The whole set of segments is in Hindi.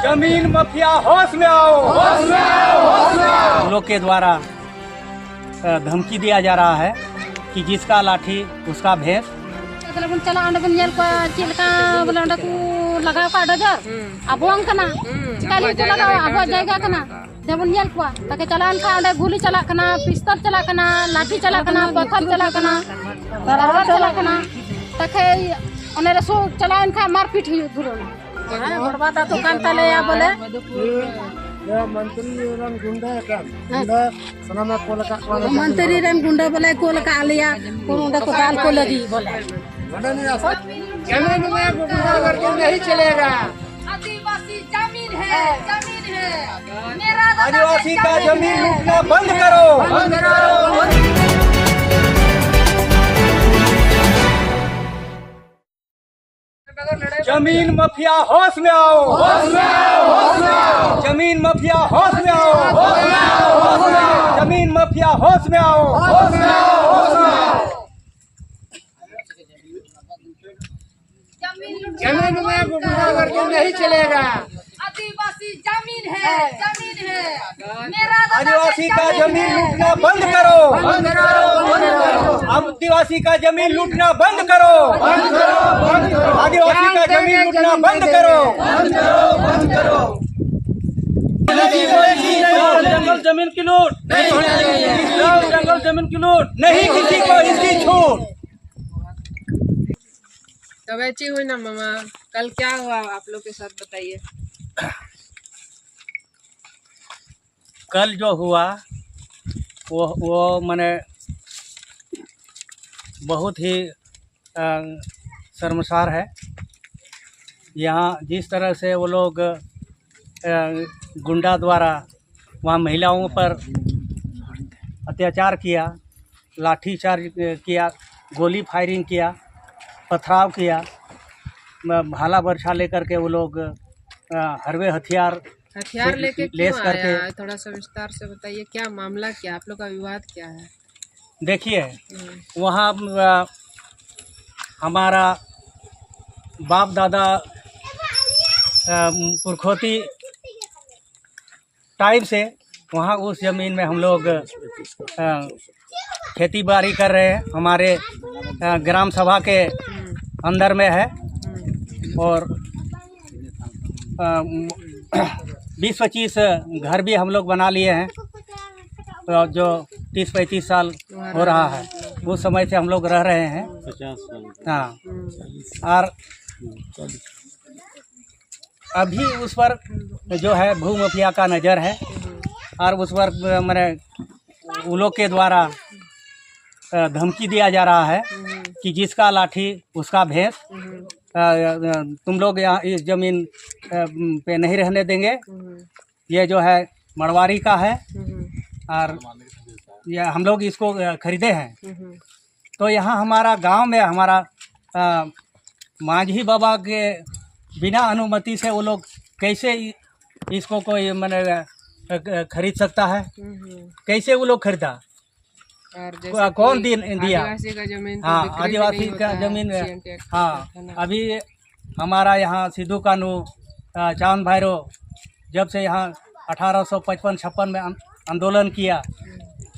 जमीन माफिया होश में आओ, होश में आओ, होश में आओ। लोग के द्वारा धमकी दिया जा रहा है कि जिसका लाठी उसका भेष। चला अंडे बन जेल को चिलका बोले अंडे को लगाओ का डजर अब वंग कना चिकाली को लगाओ अब जाएगा कना जब जेल को ताकि चलान का अंडे गोली चला कना पिस्तौल चला कना लाठी चला कना पत्थर चला कना तलवार चला कना ताकि उन्हें रसो चलान का मारपीट हुई दूरों बर्बाद तो कान तले या बोले मंत्री रन गुंडा बोले कोल का लिया कोन को दाल को लगी बोले जमीन में गुंडा करके नहीं चलेगा। आदिवासी जमीन है मेरा आदिवासी का जमीन लूटना बंद करो, बंद करो। जमीन माफिया होश में आओ, होश में आओ, होश में आओ। जमीन माफिया होश में आओ, होश में आओ, होश में आओ। जमीन माफिया होश में आओ, होश में आओ, होश में आओ। जमीन में गुंडा करके नहीं चलेगा। आदिवासी जमीन है मेरा आदिवासी का जमीन लूटना बंद करो, बंद करो, बंद करो। आदिवासी का जमीन लूटना बंद करो, बंद करो, बंद करो। आदिवासी का जमीन लूटना बंद करो, बंद करो, बंद करो। जंगल जमीन की लूट नहीं होनी चाहिए। जंगल जमीन की लूट नहीं, किसी को इसकी छूट। तो वैसी हुई ना मामा, कल क्या हुआ आप लोग के साथ बताइए। कल जो हुआ वो मैंने बहुत ही शर्मसार है। यहाँ जिस तरह से वो लोग गुंडा द्वारा वहाँ महिलाओं पर अत्याचार किया, लाठीचार्ज किया, गोली फायरिंग किया, पथराव किया, भाला बर्छा लेकर के वो लोग हरवे हथियार लेके लेस क्यों करके आया? थोड़ा सा विस्तार से बताइए, क्या मामला, क्या आप लोग का विवाद क्या है। देखिए वहाँ हमारा बाप दादा पुरखोती टाइम से वहाँ उस ज़मीन में हम लोग खेती बाड़ी कर रहे हैं। हमारे ग्राम सभा के अंदर में है और 20-25 घर भी हम लोग बना लिए हैं। तो जो 30-35 साल हो रहा है उस समय से हम लोग रह रहे हैं। 50 साल हाँ। और अभी उस पर जो है भू माफिया का नज़र है और उस पर मैंने उन लोग के द्वारा धमकी दिया जा रहा है कि जिसका लाठी उसका भेष। तुम लोग यहाँ इस ज़मीन पे नहीं रहने देंगे। ये जो है मड़वारी का है और ये हम लोग इसको खरीदे हैं। तो यहाँ हमारा गांव में हमारा मांझी बाबा के बिना अनुमति से वो लोग कैसे इसको कोई मैंने खरीद सकता है? कैसे वो लोग खरीदा? और कौन दिया? आदिवासी का जमीन, हाँ आदिवासी का जमीन। हाँ अभी हमारा यहाँ सिद्धू कानू चांद भैरो जब से यहाँ 1855-56 में आंदोलन किया,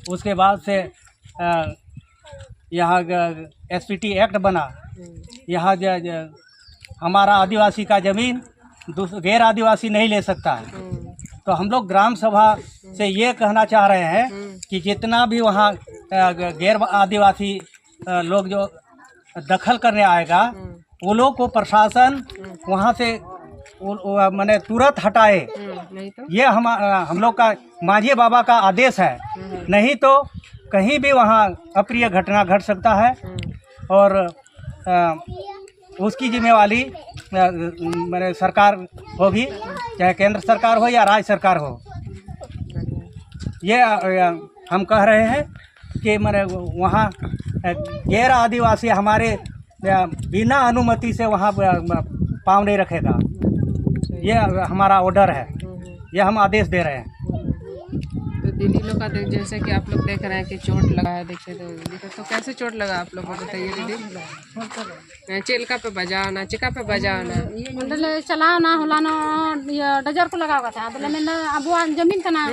उसके बाद से यहाँ SPT एक्ट बना। यहाँ हमारा आदिवासी का ज़मीन गैर आदिवासी नहीं ले सकता है। तो हम लोग ग्राम सभा से ये कहना चाह रहे हैं कि जितना भी वहाँ गैर आदिवासी लोग जो दखल करने आएगा वो लोग को प्रशासन वहाँ से मैंने तुरंत हटाए। नहीं तो ये हम लोग का मांझी बाबा का आदेश है। नहीं तो कहीं भी वहाँ अप्रिय घटना घट सकता है और उसकी जिम्मेवारी मैंने सरकार होगी, चाहे केंद्र सरकार हो या राज्य सरकार हो। ये हम कह रहे हैं कि मैंने वहाँ गैर आदिवासी हमारे बिना अनुमति से वहाँ पाँव नहीं रखेगा। ये हमारा ऑर्डर है, ये हम आदेश दे रहे हैं। तो दीदी लोग का जैसे कि आप लोग देख रहे हैं कि चोट लगा है, देखिए तो कैसे चोट लगा आप लोग को बताइए दीदी। चिल्का पे बजाओ ना, चिका पे बजाओ ना। मंडले चलाओ ना होला ना ये डजर को लगाओ था बोले मैं अब जमीन का ना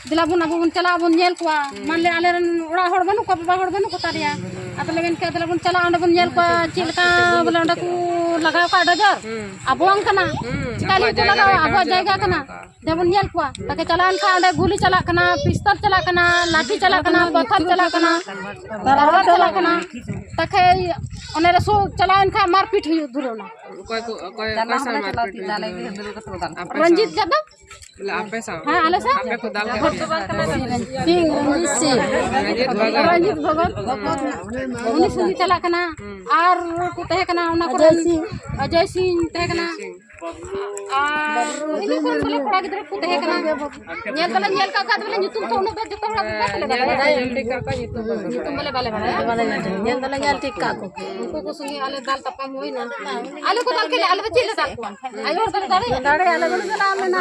दिला बुन अब चला बुन जेल को मान ले आले उड़ा हड़ बनु को बा हड़ बनु को तारिया अब लेकिन के दिला बुन चला अंड बुन जेल को चिल्का बोले अंड को लगाओ का डजर अब अंकना चिकाली को लगाओ अब जाएगा कना जब जेल को ताके चलान का अंड गुली चला कना पिस्तौल चला कना लाठी चला कना पत्थर चला कना तलवार चला कना ताके ओने रसो चलान का मारपीट हुई दुरोना कोई कैसा मारपीट? रंजीत यादव आपे सा हाँ आले सा आपे को दाल रंजीत भगत उन्हीं सुनी चला कना और को तहे कना उना को अजय सिंह तहे कना और इन्हीं को बोले पड़ा गिदरे को तहे कना नेल का का बोले ᱧᱩᱛᱩᱢ तो उनो जो तो जल्दी का ᱧᱩᱛᱩम बोले बाले बड़ा नेल टिक्का को उनको को सुनी आले दाल तपम होई ना आले को दाल के आले चिल्ले दाल को आयो दाड़े आले बोले ना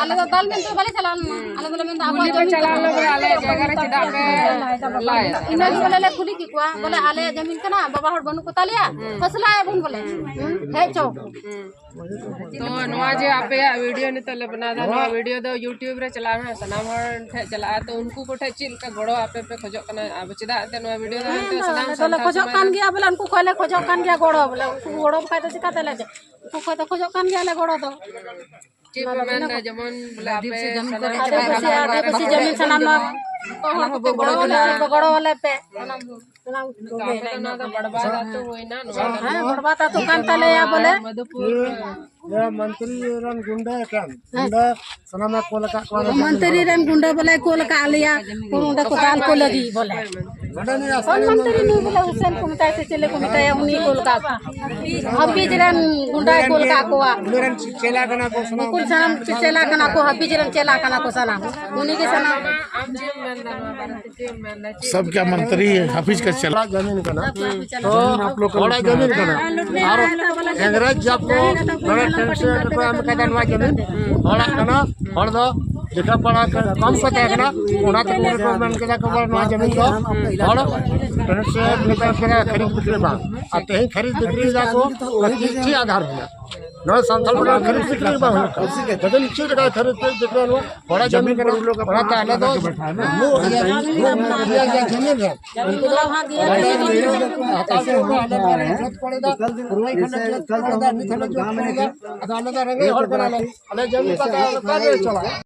आले दाल में तो बाले चला आले बोले में आबो चला लो आले जगह रे चिदा पे लाए इना बोले ले खुली की को बोले आले जमीन कना बाबा हड़ बनु को तालिया फसला है बुन बोले है चौक तो नवा जे आपे वीडियो ने तले बना दा नवा वीडियो दो YouTube रे चला है सनाम हर ठे चला तो उनको को ठे चिल का गोड़ो आपे पे खोजो कना अब चिदा ते नवा वीडियो दो तो सनाम तो खोजो कान गया बोले उनको खोले खोजो कान गया गोड़ो बोले उनको गोड़ो खाय तो सिखाते ले उनको तो खोजो कान गया ले गोड़ो तो चिप में जमन बोले आधे बसी जमीन सनाम तो गोड़ो वाले पे बड़बादा तो होई ना बड़बादा तो कान तले या बोले ये मंत्री रन गुंडा kan गुंडा सनामा कोलका मंत्री रन गुंडा बोले कोलका आलिया गुंडा को दाल को लगी बोले कौन मंत्री नहीं बोले हुसैन को मिटाई से चले को मिटाई उन्हीं कोलका हबीज रन गुंडा कोलका को रन चेला कना को सना कुल सनाम चेला कना को हबीज रन चेला कना को सना उन्हीं के सना सब क्या मंत्री हाफिज का चला जमीन का ना तो आप लोग बड़ा जमीन का ना और अंग्रेज जब को बड़ा टेंशन को हम कदन वा जमीन बड़ा कना और दो देखा पड़ा कम को देखना ओना तो गवर्नमेंट के का बड़ा जमीन को और टेंशन लेकर के खरीद बिक्री बा आते ही खरीद बिक्री जा को किसी आधार पे न संथल बड़ा खरीद बिक्री बा जगह नीचे जगह खरीद बिक्री लो बड़ा जमीन का लोग बड़ा ताले दो वो जमीन है उनको वहां दिया पड़ेगा पूर्वी खंड पड़ेगा निथल जो अदालत रंगे और बना ले अले जमीन का चला